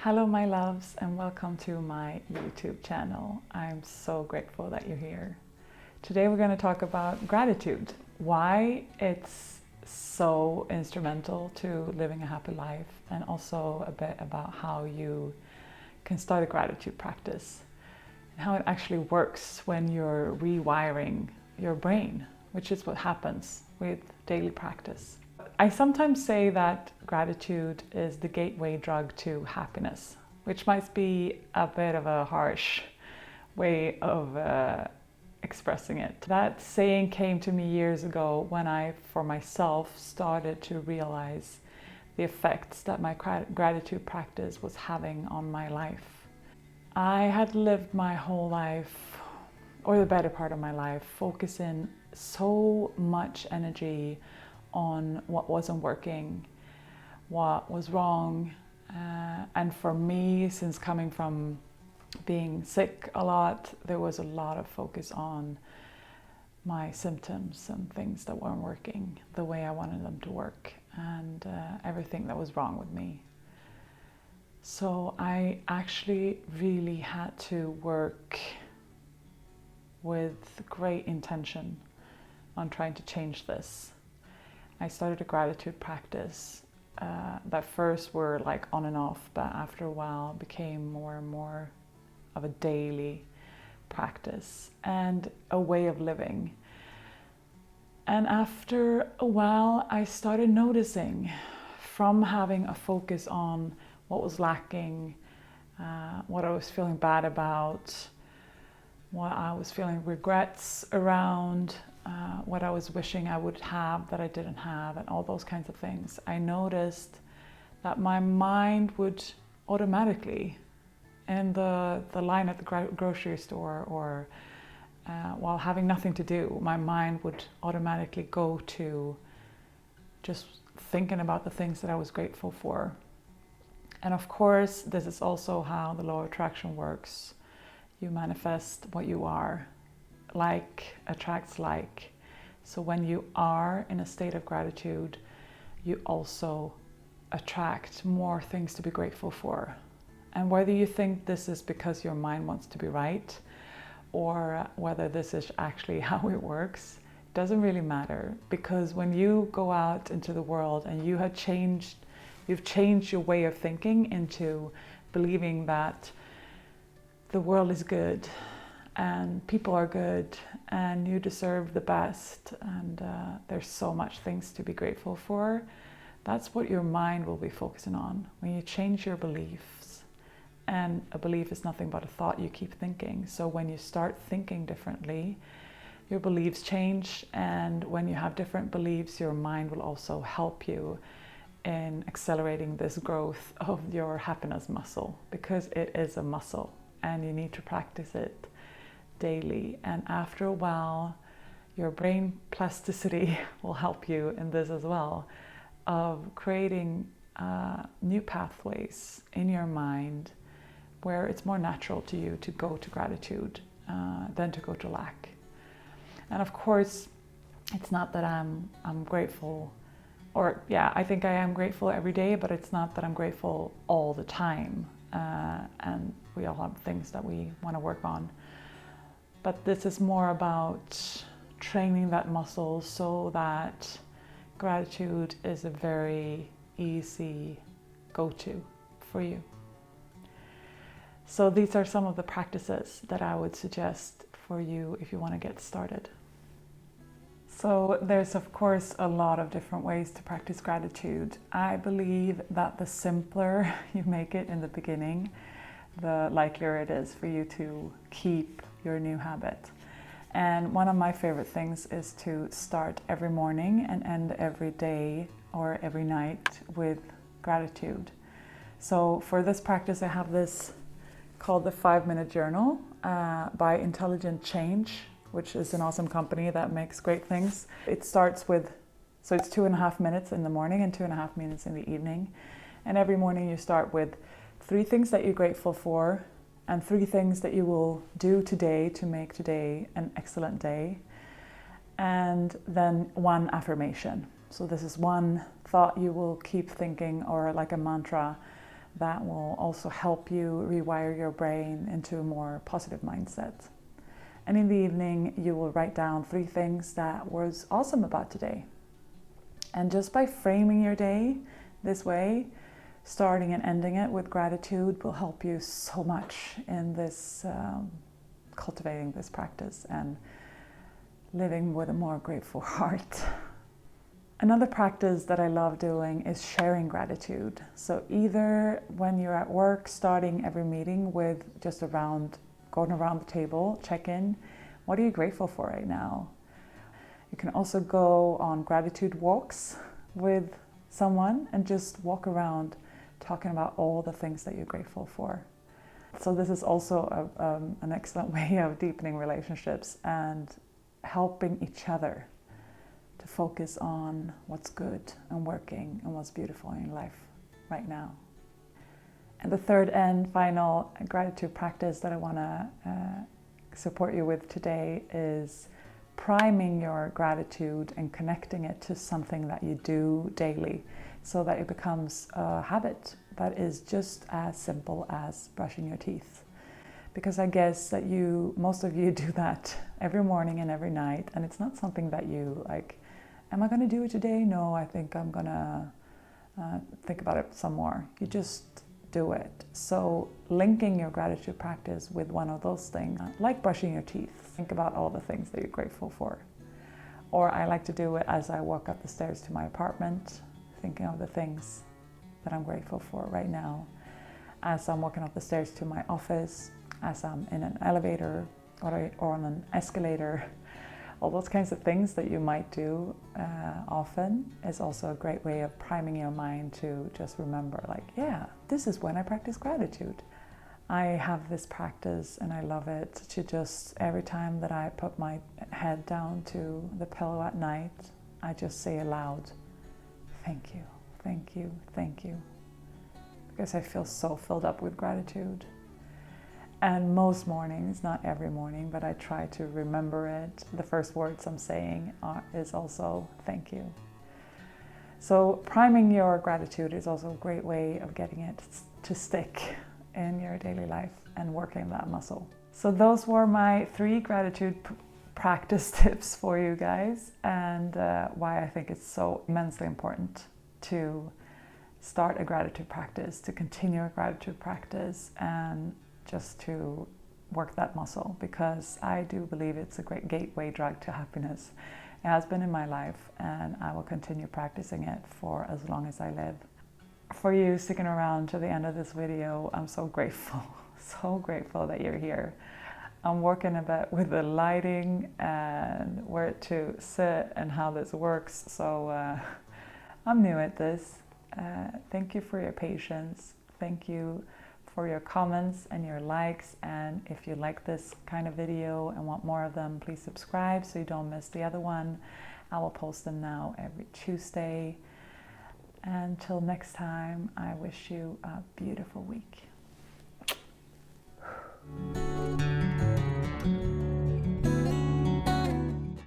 Hello my loves and welcome to my YouTube channel. I'm so grateful that you're here. Today we're going to talk about gratitude, why it's so instrumental to living a happy life, and also a bit about how you can start a gratitude practice and how it actually works when you're rewiring your brain, which is what happens with daily practice. I sometimes say that gratitude is the gateway drug to happiness, which might be a bit of a harsh way of expressing it. That saying came to me years ago when I, for myself, started to realize the effects that my gratitude practice was having on my life. I had lived my whole life, or the better part of my life, focusing so much energy on what wasn't working, what was wrong. And for me, since coming from being sick a lot, there was a lot of focus on my symptoms and things that weren't working the way I wanted them to work, and everything that was wrong with me. So I actually really had to work with great intention on trying to change this. I started a gratitude practice that first were like on and off, but after a while became more and more of a daily practice and a way of living. And after a while, I started noticing, from having a focus on what was lacking, what I was feeling bad about, what I was feeling regrets around, what I was wishing I would have that I didn't have, and all those kinds of things, I noticed that my mind would automatically, in the line at the grocery store, or while having nothing to do, my mind would automatically go to just thinking about the things that I was grateful for. And of course, this is also how the law of attraction works. You manifest what you are. Like attracts like. So when you are in a state of gratitude, you also attract more things to be grateful for. And whether you think this is because your mind wants to be right, or whether this is actually how it works, doesn't really matter, because when you go out into the world and you've changed your way of thinking into believing that the world is good and people are good and you deserve the best, and there's so much things to be grateful for, that's what your mind will be focusing on. When you change your beliefs, and a belief is nothing but a thought you keep thinking, so when you start thinking differently, your beliefs change, and when you have different beliefs, your mind will also help you in accelerating this growth of your happiness muscle, because it is a muscle and you need to practice it daily. And after a while, your brain plasticity will help you in this as well, of creating new pathways in your mind where it's more natural to you to go to gratitude than to go to lack. And of course, it's not that I'm grateful, or yeah, I think I am grateful every day, but it's not that I'm grateful all the time. And we all have things that we want to work on. But this is more about training that muscle so that gratitude is a very easy go-to for you. So these are some of the practices that I would suggest for you if you want to get started. So there's of course a lot of different ways to practice gratitude. I believe that the simpler you make it in the beginning, the likelier it is for you to keep your new habit. And one of my favorite things is to start every morning and end every day or every night with gratitude. So for this practice, I have this called the 5-minute journal by Intelligent Change, which is an awesome company that makes great things. It starts with, so it's 2.5 minutes in the morning and 2.5 minutes in the evening. And every morning you start with 3 things that you're grateful for, and 3 things that you will do today to make today an excellent day. And then 1 affirmation. So this is 1 thought you will keep thinking, or like a mantra, that will also help you rewire your brain into a more positive mindset. And in the evening, you will write down 3 things that was awesome about today. And just by framing your day this way, starting and ending it with gratitude will help you so much in this cultivating this practice and living with a more grateful heart. Another practice that I love doing is sharing gratitude. So either when you're at work, starting every meeting with just going around the table, check in, what are you grateful for right now? You can also go on gratitude walks with someone and just walk around talking about all the things that you're grateful for. So this is also an excellent way of deepening relationships and helping each other to focus on what's good and working and what's beautiful in your life right now. And the third and final gratitude practice that I want to support you with today is priming your gratitude and connecting it to something that you do daily so that it becomes a habit that is just as simple as brushing your teeth. Because I guess that most of you do that every morning and every night, and it's not something that you like, am I going to do it today? No, I think I'm going to think about it some more. You just do it. So linking your gratitude practice with one of those things, like brushing your teeth, think about all the things that you're grateful for. Or I like to do it as I walk up the stairs to my apartment, thinking of the things that I'm grateful for right now. As I'm walking up the stairs to my office, as I'm in an elevator or on an escalator, all those kinds of things that you might do often is also a great way of priming your mind to just remember, like, yeah, this is when I practice gratitude. I have this practice and I love it to just, every time that I put my head down to the pillow at night, I just say aloud, thank you, thank you, thank you. Because I feel so filled up with gratitude. And most mornings, not every morning, but I try to remember it. The first words I'm saying is also thank you. So priming your gratitude is also a great way of getting it to stick in your daily life and working that muscle. So those were my 3 gratitude practice tips for you guys, and why I think it's so immensely important to start a gratitude practice, to continue a gratitude practice, and just to work that muscle, because I do believe it's a great gateway drug to happiness. It has been in my life, and I will continue practicing it for as long as I live. For you sticking around to the end of this video, I'm so grateful that you're here. I'm working a bit with the lighting and where to sit and how this works, so I'm new at this. Thank you for your patience. Thank you for your comments and your likes, and if you like this kind of video and want more of them, please subscribe so you don't miss the other one. I will post them now every Tuesday. Until next time, I wish you a beautiful week.